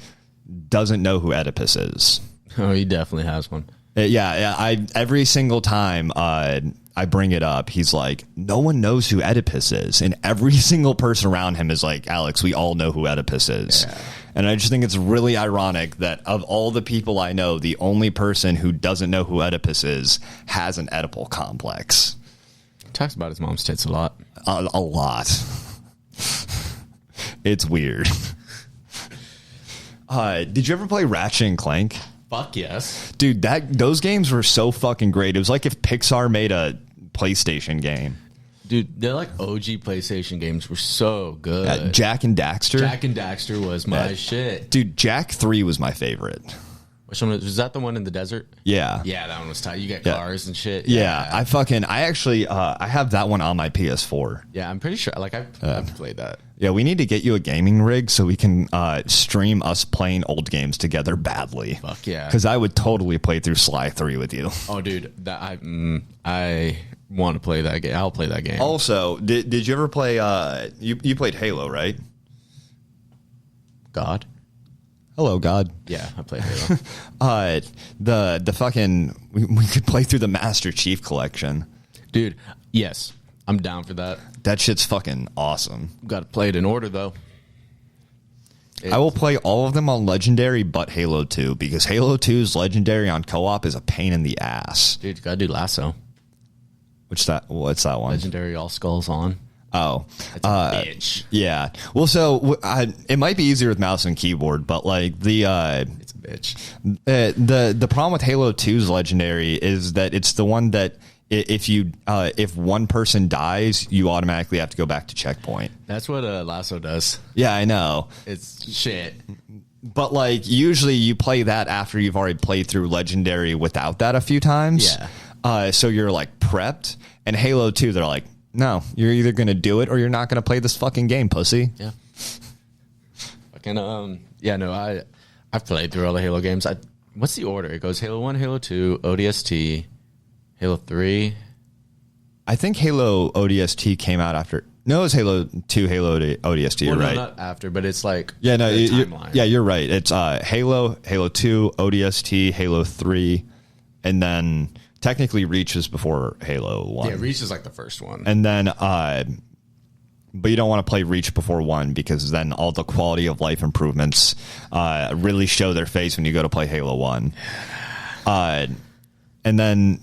doesn't know who Oedipus is. Oh, he definitely has one. Yeah. Every single time I bring it up, he's like, no one knows who Oedipus is. And every single person around him is like, Alex, we all know who Oedipus is. Yeah. And I just think it's really ironic that of all the people I know, the only person who doesn't know who Oedipus is has an Oedipal complex. He talks about his mom's tits a lot. A lot. It's weird. Did you ever play Ratchet and Clank? Fuck yes. Dude, those games were so fucking great. It was like if Pixar made a PlayStation game. Dude, they're like OG PlayStation games were so good. Jack and Daxter. Jack and Daxter was my shit. Dude, Jack 3 was my favorite. Which one was that? The one in the desert? Yeah. Yeah, that one was tight. You get cars and shit. Yeah. I actually I have that one on my PS4. Yeah, I'm pretty sure. Like I've played that. Yeah, we need to get you a gaming rig so we can stream us playing old games together badly. Fuck yeah. Because I would totally play through Sly 3 with you. Oh, dude, I want to play that game. I'll play that game. Also, did you ever play? You played Halo, right? God. Hello, God. Yeah, I played Halo. The fucking we could play through the Master Chief Collection. Dude, yes. I'm down for that. That shit's fucking awesome. Got to play it in order, though. I will play all of them on Legendary, but Halo 2, because Halo 2's Legendary on co-op is a pain in the ass. Dude, you got to do Lasso. What's that one? Legendary All Skulls on. Oh. That's a bitch. Yeah. Well, so it might be easier with mouse and keyboard, but like it's a bitch. The problem with Halo 2's Legendary is that it's the one that if one person dies, you automatically have to go back to checkpoint. That's what Lasso does. Yeah, I know. It's shit. But like usually you play that after you've already played through Legendary without that a few times. Yeah. So you're like prepped. And Halo 2, they're like, no, you're either going to do it or you're not going to play this fucking game, pussy. Yeah. Fucking yeah, no, I've played through all the Halo games. What's the order? It goes Halo 1, Halo 2, ODST, Halo 3. I think Halo ODST came out after. No, it was Halo 2, Halo ODST. You're right. Not after, but it's like timeline. You're right. It's Halo 2, ODST, Halo 3, and then technically Reach is before Halo 1. Yeah, Reach is like the first one. And then, but you don't want to play Reach before 1 because then all the quality of life improvements really show their face when you go to play Halo 1. And then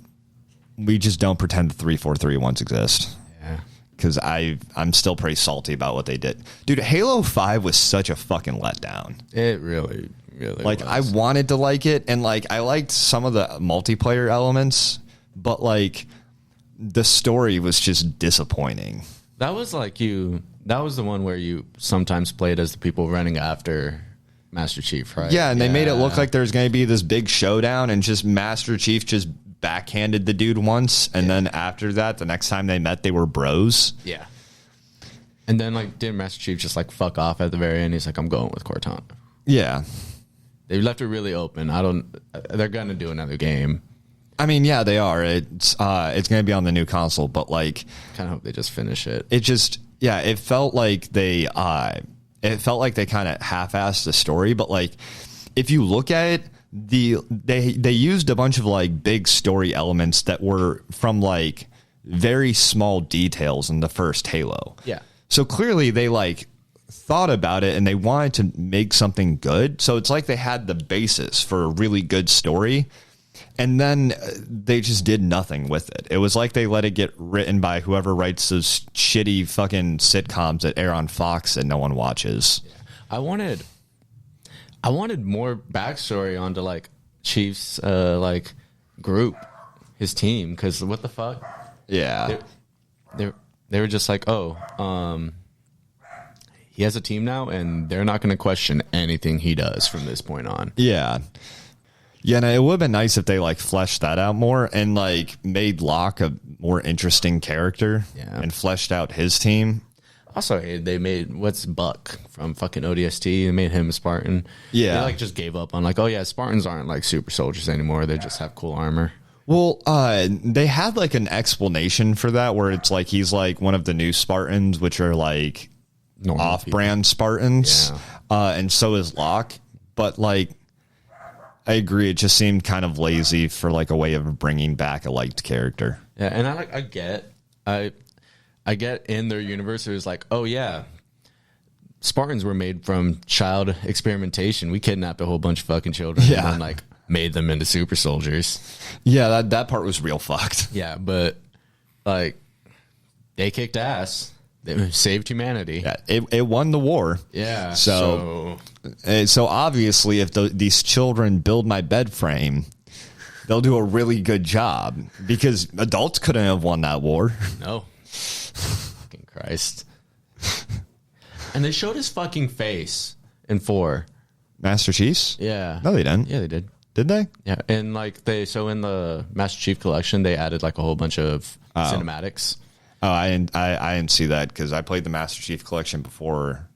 we just don't pretend the 343 ones exist. Yeah. Because I'm still pretty salty about what they did. Dude, Halo 5 was such a fucking letdown. It really like, was. I wanted to like it, and like I liked some of the multiplayer elements, but like the story was just disappointing. That was the one where you sometimes played as the people running after Master Chief, right? Yeah, and they made it look like there's going to be this big showdown, and just Master Chief just backhanded the dude once, and then after that, the next time they met, they were bros. Yeah. And then, like, didn't Master Chief just, like, fuck off at the very end? He's like, I'm going with Cortana. Yeah. They left it really open. They're going to do another game. I mean, yeah, they are. It's going to be on the new console, but, like... kind of hope they just finish it. It just... Yeah, it felt like they kind of half-assed the story, but, like, if you look at it, they used a bunch of like big story elements that were from like very small details in the first Halo. Yeah. So clearly they like thought about it and they wanted to make something good. So it's like they had the basis for a really good story, and then they just did nothing with it. It was like they let it get written by whoever writes those shitty fucking sitcoms that air on Fox that no one watches. I wanted more backstory onto like Chief's like group, his team, because what the fuck? Yeah, they were just like, he has a team now, and they're not going to question anything he does from this point on. Yeah. Yeah, no, it would have been nice if they like fleshed that out more and like made Locke a more interesting character and fleshed out his team. Also, they made what's Buck from fucking ODST. They made him a Spartan. Yeah, they like just gave up on like, oh yeah, Spartans aren't like super soldiers anymore. They just have cool armor. Well, they had like an explanation for that where it's like he's like one of the new Spartans, which are like normal off-brand people. Spartans, and so is Locke. But like, I agree, it just seemed kind of lazy for like a way of bringing back a liked character. Yeah, and I get in their universe, it was like, oh yeah, Spartans were made from child experimentation. We kidnapped a whole bunch of fucking children and then like made them into super soldiers. Yeah, that part was real fucked. Yeah, but like they kicked ass. They saved humanity. Yeah, it won the war. Yeah. So obviously, if these children build my bed frame, they'll do a really good job because adults couldn't have won that war. No. Fucking Christ. And they showed his fucking face in 4. Master Chiefs? Yeah. No, they didn't. Yeah, they did. Did they? Yeah, and like in the Master Chief Collection, they added like a whole bunch of cinematics. Oh, I didn't see that because I played the Master Chief Collection before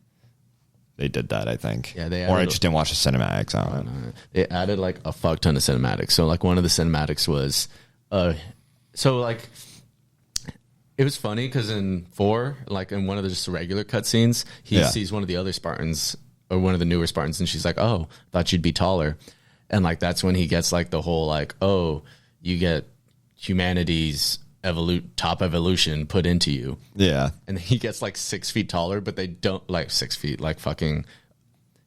they did that, I think. Yeah, they or I just didn't watch the cinematics. I don't know. They added like a fuck ton of cinematics. So like one of the cinematics was, so like it was funny because in 4, like in one of the just regular cutscenes, he sees one of the other Spartans or one of the newer Spartans, and she's like, "Oh, thought you'd be taller," and like that's when he gets like the whole like, "Oh, you get humanity's top evolution put into you." Yeah. And he gets like 6 feet taller, but they don't like 6 feet, like fucking,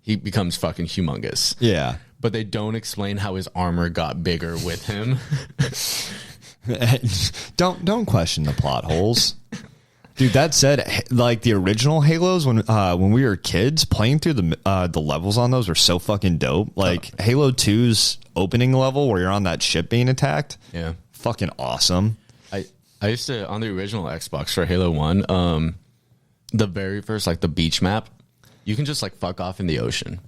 he becomes fucking humongous. Yeah. But they don't explain how his armor got bigger with him. Don't question the plot holes. Dude, that said, like the original Halos, when we were kids, playing through the levels on those were so fucking dope. Like Halo 2's opening level where you're on that ship being attacked. Yeah. Fucking awesome. I used to, on the original Xbox for Halo 1, the very first, like the beach map, you can just like fuck off in the ocean.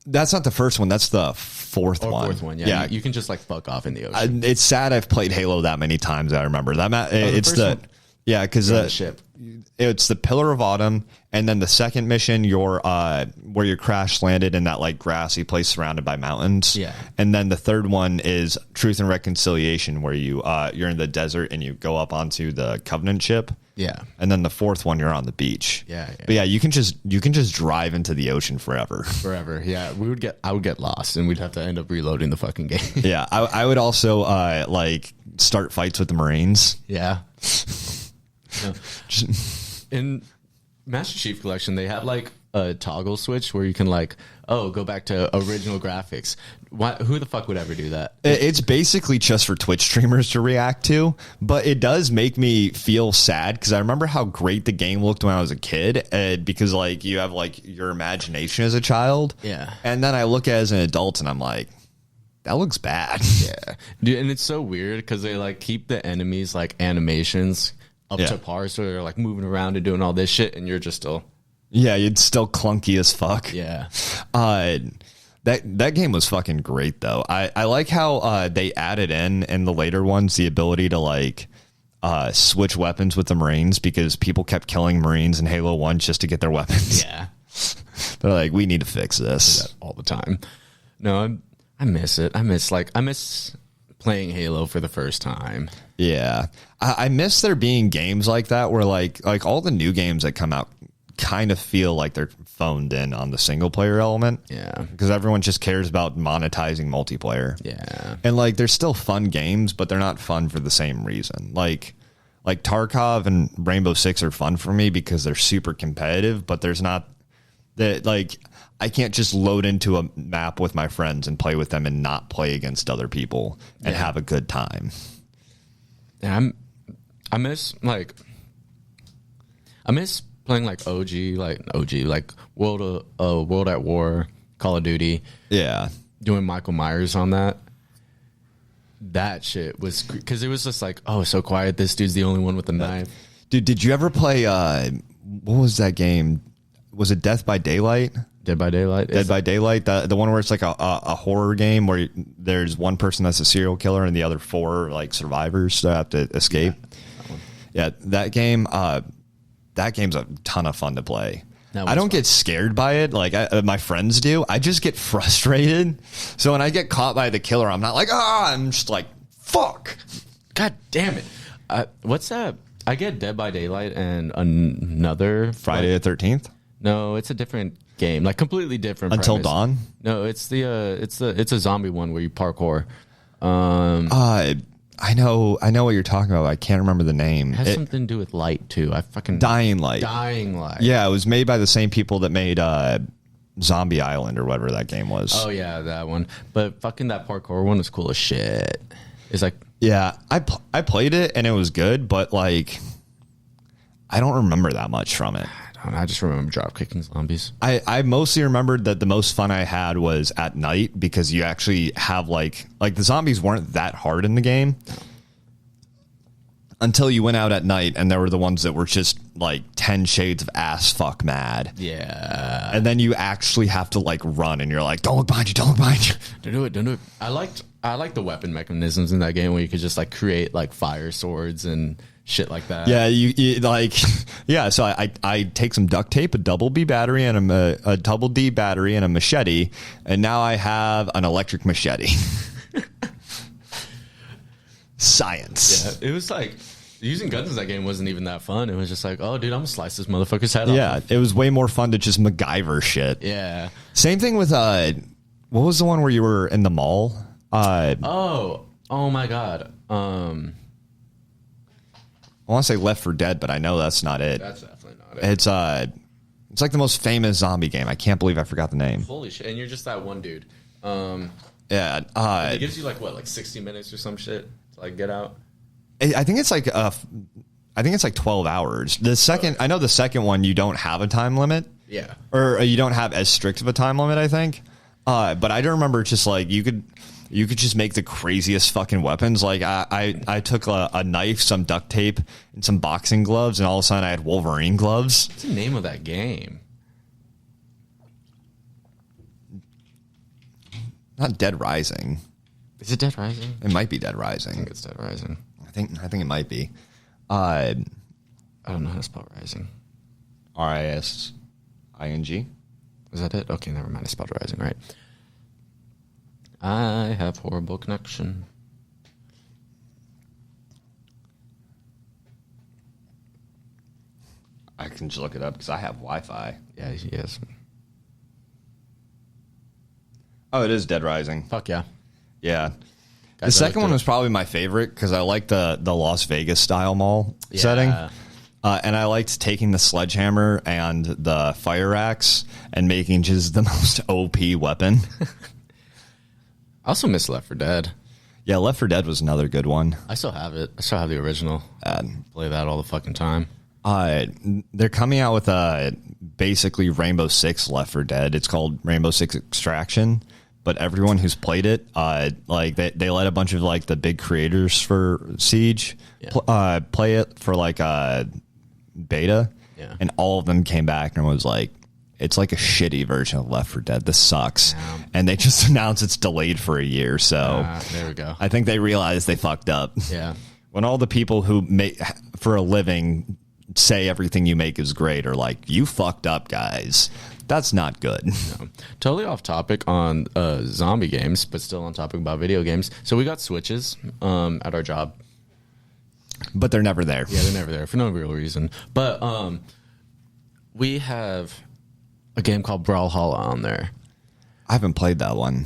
That's not the first one. That's the fourth one. Fourth one, yeah. You can just like fuck off in the ocean. It's sad I've played Halo that many times. I remember that map. Yeah, because the ship. It's the Pillar of Autumn, and then the second mission, where you crash landed in that like grassy place surrounded by mountains. Yeah, and then the third one is Truth and Reconciliation, where you're in the desert and you go up onto the Covenant ship. Yeah, and then the fourth one you're on the beach. Yeah. But yeah, you can just drive into the ocean forever. Yeah, I would get lost, and we'd have to end up reloading the fucking game. Yeah, I would also like start fights with the Marines. Yeah. No. In Master Chief Collection, they have like a toggle switch where you can like, go back to original graphics. Who the fuck would ever do that? It's basically just for Twitch streamers to react to, but it does make me feel sad because I remember how great the game looked when I was a kid, because like you have like your imagination as a child. Yeah. And then I look at it as an adult and I'm like, that looks bad. Yeah. Dude, and it's so weird because they like keep the enemies like animations up to par, so they're like moving around and doing all this shit, and you're just still... Yeah, it's still clunky as fuck. Yeah. That game was fucking great, though. I like how they added in the later ones the ability to like switch weapons with the Marines because people kept killing Marines in Halo 1 just to get their weapons. Yeah. They're like, we need to fix this. That all the time. No, I miss it. I miss playing Halo for the first time. Yeah. I miss there being games like that where like all the new games that come out kind of feel like they're phoned in on the single player element. Yeah. Because everyone just cares about monetizing multiplayer. Yeah. And like they're still fun games, but they're not fun for the same reason. Like Tarkov and Rainbow Six are fun for me because they're super competitive, but there's not that like I can't just load into a map with my friends and play with them and not play against other people and have a good time. Yeah, I miss playing like OG, like World at War, Call of Duty. Yeah, doing Michael Myers on that. That shit was because it was just like, oh, so quiet. This dude's the only one with a knife. Dude, did you ever play? What was that game? Was it Death by Daylight? Dead by Daylight. Dead by Daylight. The one where it's like a horror game where there's one person that's a serial killer and the other 4 like survivors that have to escape. Yeah, that game. That game's a ton of fun to play. I don't get scared by it like my friends do. I just get frustrated. So when I get caught by the killer, I'm not like, I'm just like, fuck. God damn it. What's that? I get Dead by Daylight and another Friday the 13th. No, it's a different game, like completely different. Until premise. Dawn. No, it's a zombie one where you parkour. I know what you're talking about. I can't remember the name. It has something to do with light too. Dying Light. Dying Light. Yeah, it was made by the same people that made Zombie Island or whatever that game was. Oh yeah, that one. But fucking that parkour one was cool as shit. It's like, yeah, I played it and it was good, but like I don't remember that much from it. I don't know, I just remember drop kicking zombies. I mostly remembered that the most fun I had was at night because you actually have like the zombies weren't that hard in the game until you went out at night and there were the ones that were just like 10 shades of ass fuck mad. Yeah. And then you actually have to like run and you're like, don't look behind you, don't look behind you. Don't do it. I liked the weapon mechanisms in that game where you could just like create like fire swords and shit like that. Yeah, you like, yeah. So I take some duct tape, a double B battery, and a double D battery, and a machete, and now I have an electric machete. Science. Yeah, it was like using guns in that game wasn't even that fun. It was just like, oh, dude, I'm gonna slice this motherfucker's head off. Yeah, it was way more fun to just MacGyver shit. Yeah. Same thing with what was the one where you were in the mall? Oh my god. I want to say Left 4 Dead, but I know that's not it. That's definitely not it. It's like the most famous zombie game. I can't believe I forgot the name. Holy shit! And you're just that one dude. Yeah, it gives you like 60 minutes or some shit to like get out. I think it's like 12 hours. The second, I know the second one you don't have a time limit. Yeah. Or you don't have as strict of a time limit, I think. But I do remember just like you could just make the craziest fucking weapons. Like I took a knife, some duct tape, and some boxing gloves, and all of a sudden I had Wolverine gloves. What's the name of that game? Not Dead Rising. Is it Dead Rising? It might be Dead I Rising. think it's Dead Rising. I think it might be. I don't know how to spell Rising. RISING. Is that it? Okay, never mind. I spelled Rising right. I have horrible connection. I can just look it up because I have Wi-Fi. Yeah, he is. Oh, it is Dead Rising. Fuck yeah. Yeah. The Guys, second one was probably my favorite because I like the Las Vegas style mall setting. And I liked taking the sledgehammer and the fire axe and making just the most OP weapon. I also miss Left 4 Dead. Yeah, Left 4 Dead was another good one. I still have it. I still have the original. Play that all the fucking time. They're coming out with basically Rainbow Six Left 4 Dead. It's called Rainbow Six Extraction. But everyone who's played it, like they let a bunch of like the big creators for Siege play it for like beta, and all of them came back and was like, it's like a shitty version of Left 4 Dead. This sucks. Yeah. And they just announced it's delayed for a year. So there we go. I think they realized they fucked up. Yeah. When all the people who make for a living say everything you make is great are like, you fucked up, guys. That's not good. No. Totally off topic on zombie games, but still on topic about video games. So we got Switches at our job. But they're never there. Yeah, they're never there for no real reason. But we have a game called Brawlhalla on there. I haven't played that one.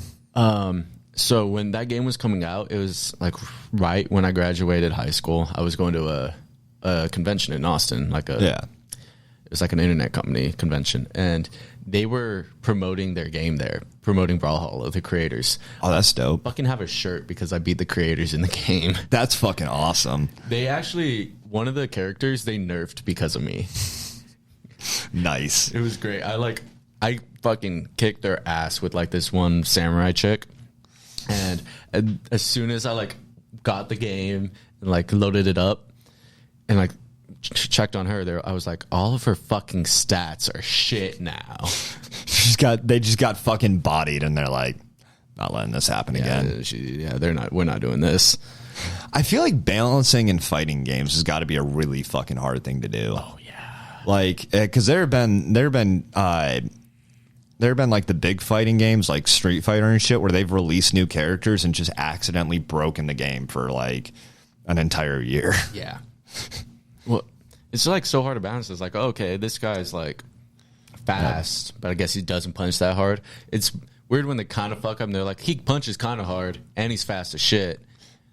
So when that game was coming out, it was like right when I graduated high school. I was going to a convention in Austin, it was like an internet company convention, and they were promoting their game there, promoting Brawlhalla, the creators. Oh, that's dope. Fucking have a shirt because I beat the creators in the game. That's fucking awesome. They actually, one of the characters they nerfed because of me. Nice. It was great. I fucking kicked their ass with like this one samurai chick. And as soon as I like got the game and like loaded it up and like checked on her there, I was like, all of her fucking stats are shit now. They just got fucking bodied and they're like, not letting this happen again. We're not doing this. I feel like balancing in fighting games has got to be a really fucking hard thing to do. Oh yeah. Like, because there have been like the big fighting games like Street Fighter and shit where they've released new characters and just accidentally broken the game for like an entire year. Yeah. Well, it's like so hard to balance. It's like, okay, this guy's like fast, but I guess he doesn't punch that hard. It's weird when they kind of fuck up and they're like, he punches kind of hard and he's fast as shit.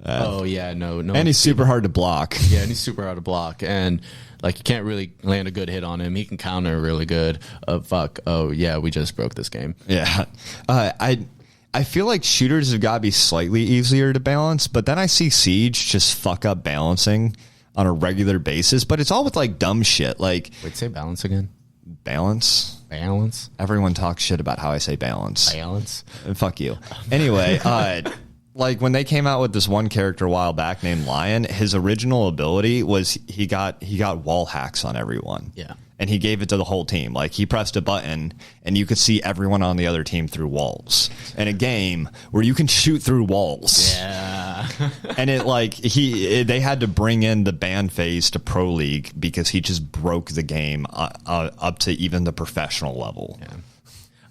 No. And he's super hard to block. Yeah, and he's super hard to block. And like, you can't really land a good hit on him. He can counter really good. Oh, yeah, we just broke this game. Yeah. I feel like shooters have got to be slightly easier to balance, but then I see Siege just fuck up balancing on a regular basis, but it's all with like dumb shit. Like, Wait, say balance again. Balance. Everyone talks shit about how I say balance. Fuck you. Anyway, like when they came out with this one character a while back named Lion, his original ability was he got wall hacks on everyone. Yeah. And he gave it to the whole team. Like he pressed a button and you could see everyone on the other team through walls. In a game where you can shoot through walls. Yeah. And they had to bring in the ban phase to Pro League because he just broke the game up to even the professional level. Yeah.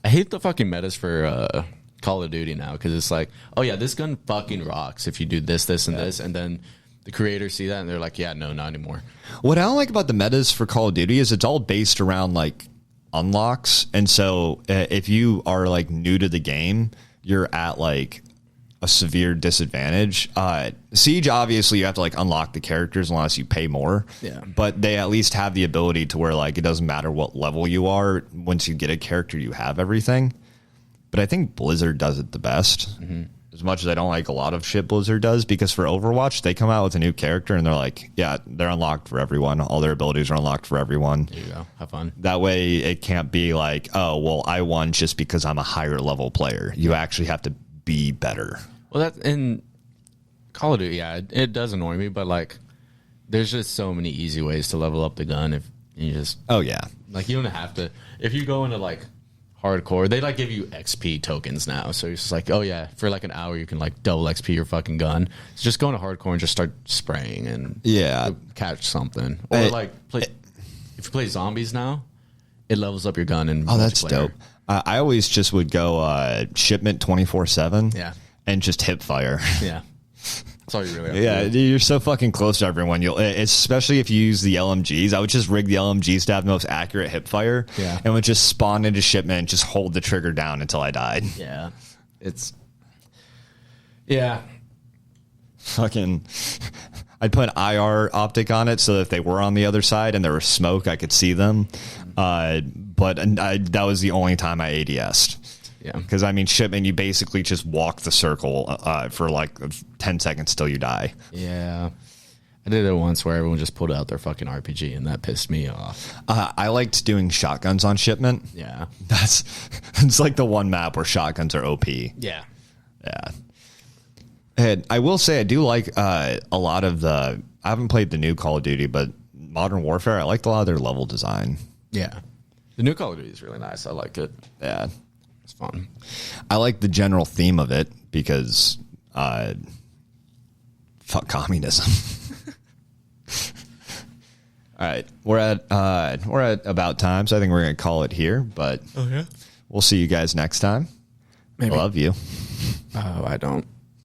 I hate the fucking metas for Call of Duty now because it's like, oh yeah, this gun fucking rocks if you do this, this, and this, and then the creators see that and they're like, yeah, no, not anymore. What I don't like about the metas for Call of Duty is it's all based around like unlocks, and so if you are like new to the game, you're at like a severe disadvantage. Siege, obviously, you have to like unlock the characters unless you pay more. Yeah. But they at least have the ability to where like it doesn't matter what level you are. Once you get a character, you have everything. But I think Blizzard does it the best. Mm-hmm. As much as I don't like a lot of shit Blizzard does, because for Overwatch, they come out with a new character and they're like, yeah, they're unlocked for everyone. All their abilities are unlocked for everyone. There you go. Have fun. That way it can't be like, oh, well, I won just because I'm a higher level player. You actually have to be better. Well, that's in Call of Duty, yeah, it does annoy me, but like there's just so many easy ways to level up the gun if you just... Oh, yeah. Like you don't have to... If you go into like hardcore, they like give you XP tokens now, so it's just like, oh yeah, for like an hour you can like double XP your fucking gun. So just go into hardcore and just start spraying and catch something, or if you play zombies now, it levels up your gun. And that's dope. I always just would go shipment 24/7, and just hip fire. Yeah, that's all you really have to do. You're so fucking close to everyone. Especially if you use the LMGs. I would just rig the LMGs to have the most accurate hip fire. Yeah. And would just spawn into shipment and just hold the trigger down until I died. Yeah. Fucking... I'd put an IR optic on it so that if they were on the other side and there was smoke, I could see them. But that was the only time I ADS'd. Yeah. Because, I mean, shipment, you basically just walk the circle for like 10 seconds till you die. Yeah. I did it once where everyone just pulled out their fucking RPG, and that pissed me off. I liked doing shotguns on shipment. Yeah. It's like the one map where shotguns are OP. Yeah. Yeah. And I will say I do like a lot of I haven't played the new Call of Duty, but Modern Warfare, I liked a lot of their level design. Yeah. The new Call of Duty is really nice. I like it. Yeah. It's fun. I like the general theme of it because fuck communism. All right. We're at about time, so I think we're going to call it here, but we'll see you guys next time. Maybe. I love you. Oh, I don't.